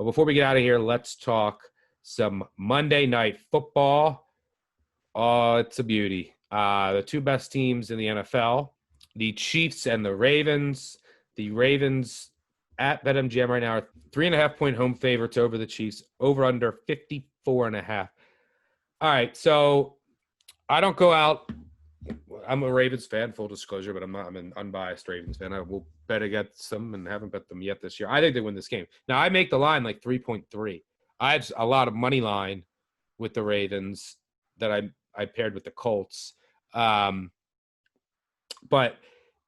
But before we get out of here, let's talk some Monday Night Football. Oh, it's a beauty. The two best teams in the NFL, the Chiefs and the Ravens. The Ravens at BetMGM right now are 3.5-point home favorites over the Chiefs, over under 54.5. All right, so I don't go out. I'm a Ravens fan, full disclosure, but I'm an unbiased Ravens fan. I will bet against them and haven't bet them yet this year. I think they win this game. Now, I make the line like 3.3. I have a lot of money line with the Ravens that I paired with the Colts. But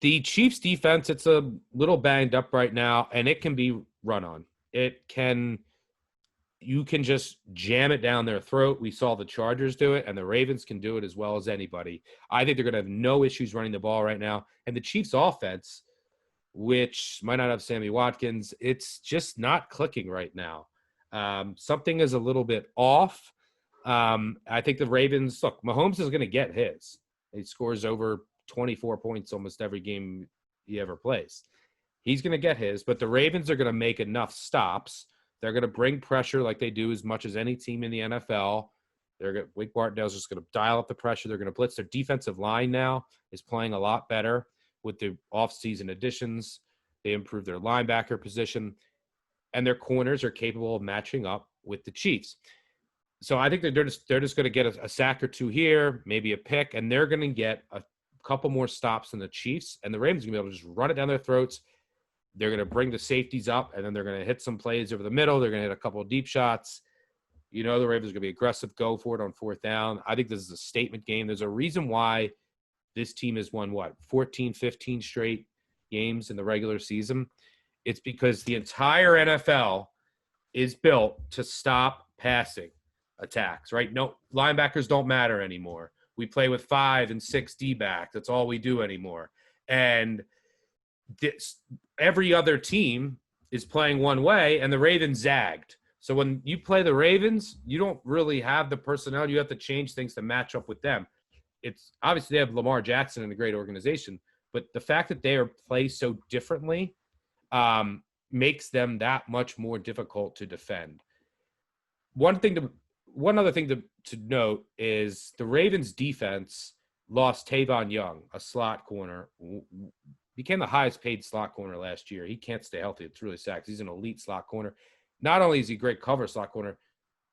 the Chiefs defense, it's a little banged up right now, and it can be run on. You can just jam it down their throat. We saw the Chargers do it, and the Ravens can do it as well as anybody. I think they're going to have no issues running the ball right now. And the Chiefs' offense, which might not have Sammy Watkins, it's just not clicking right now. Something is a little bit off. I think the Ravens, look, Mahomes is going to get his. He scores over 24 points almost every game he ever plays. He's going to get his, but the Ravens are going to make enough stops. They're going to bring pressure like they do as much as any team in the NFL. Wake Martindale's just going to dial up the pressure. They're going to blitz. Their defensive line now is playing a lot better with the offseason additions. They improved their linebacker position, and their corners are capable of matching up with the Chiefs. So I think that they're just going to get a sack or two here, maybe a pick, and they're going to get a couple more stops than the Chiefs, and the Ravens are going to be able to just run it down their throats. They're going to bring the safeties up, and then they're going to hit some plays over the middle. They're going to hit a couple of deep shots. The Ravens are going to be aggressive, go for it on fourth down. I think this is a statement game. There's a reason why this team has won, 14, 15 straight games in the regular season. It's because the entire NFL is built to stop passing attacks, right? No, linebackers don't matter anymore. We play with 5 and 6 D-backs. That's all we do anymore. And every other team is playing one way, and the Ravens zagged. So when you play the Ravens, you don't really have the personnel. You have to change things to match up with them. It's obviously they have Lamar Jackson and a great organization, but the fact that they are played so differently makes them that much more difficult to defend. One other thing to note is the Ravens defense lost Tavon Young, a slot corner. Became the highest paid slot corner last year. He can't stay healthy. It's really sad. He's an elite slot corner. Not only is he a great cover slot corner,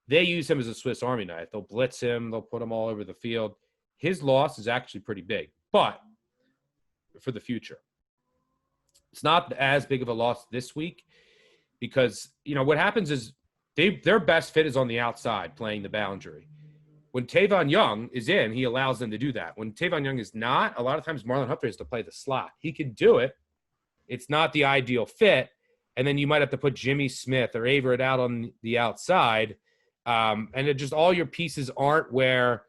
they use him as a Swiss Army knife. They'll blitz him. They'll put him all over the field. His loss is actually pretty big, but for the future, it's not as big of a loss this week because, what happens is their best fit is on the outside playing the boundary. When Tavon Young is in, he allows them to do that. When Tavon Young is not, a lot of times Marlon Humphrey has to play the slot. He can do it. It's not the ideal fit. And then you might have to put Jimmy Smith or Averett out on the outside. And it just all your pieces aren't where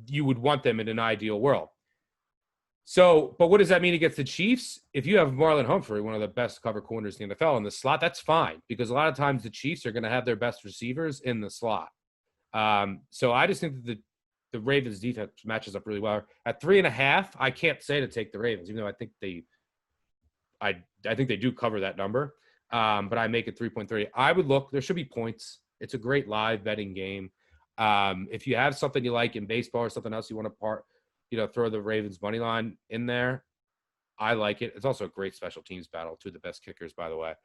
you would want them in an ideal world. So, but what does that mean against the Chiefs? If you have Marlon Humphrey, one of the best cover corners in the NFL, in the slot, that's fine because a lot of times the Chiefs are going to have their best receivers in the slot. So I just think that the Ravens defense matches up really well. At 3.5, I can't say to take the Ravens, even though I think they do cover that number. But I make it 3.3. I would look, there should be points. It's a great live betting game. If you have something you like in baseball or something else you want to throw the Ravens money line in there, I like it. It's also a great special teams battle. Two of the best kickers, by the way.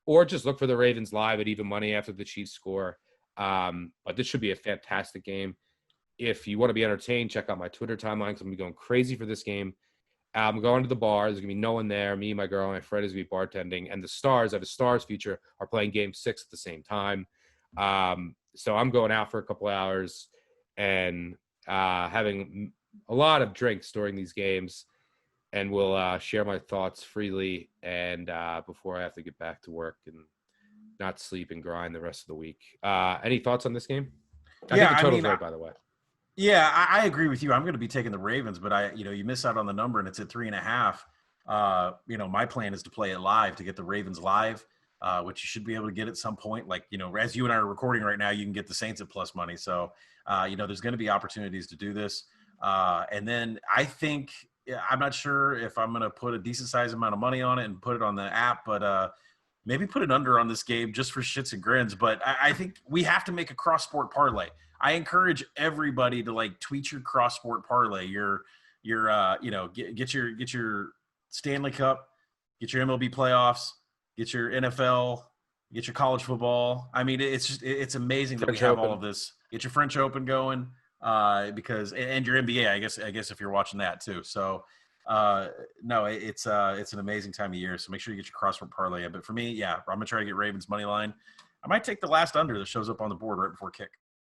Or just look for the Ravens live at even money after the Chiefs score. But this should be a fantastic game. If you want to be entertained, check out my Twitter timeline because I'm going to be going crazy for this game. I'm going to the bar. There's going to be no one there. Me, my girl, and my friend is going to be bartending. And the Stars, I have a Stars feature, are playing Game 6 at the same time. So I'm going out for a couple hours and having a lot of drinks during these games. And we'll share my thoughts freely and before I have to get back to work and not sleep and grind the rest of the week. Any thoughts on this game? I think the total's right, by the way. Yeah, I agree with you. I'm going to be taking the Ravens, but you miss out on the number and it's at 3.5. My plan is to play it live to get the Ravens live, which you should be able to get at some point. Like, as you and I are recording right now, you can get the Saints at plus money. So, there's going to be opportunities to do this. And then I think, I'm not sure if I'm going to put a decent sized amount of money on it and put it on the app, but maybe put an under on this game just for shits and grins. But I think we have to make a cross sport parlay. I encourage everybody to like tweet your cross sport parlay. Get your Stanley Cup, get your MLB playoffs, get your NFL, get your college football. I mean, it's amazing that we have all of this. Get your French Open going, because and your NBA. I guess if you're watching that too. So no, it's an amazing time of year. So make sure you get your crossword parlay in. But for me, yeah, I'm gonna try to get Ravens money line. I might take the last under that shows up on the board right before kick.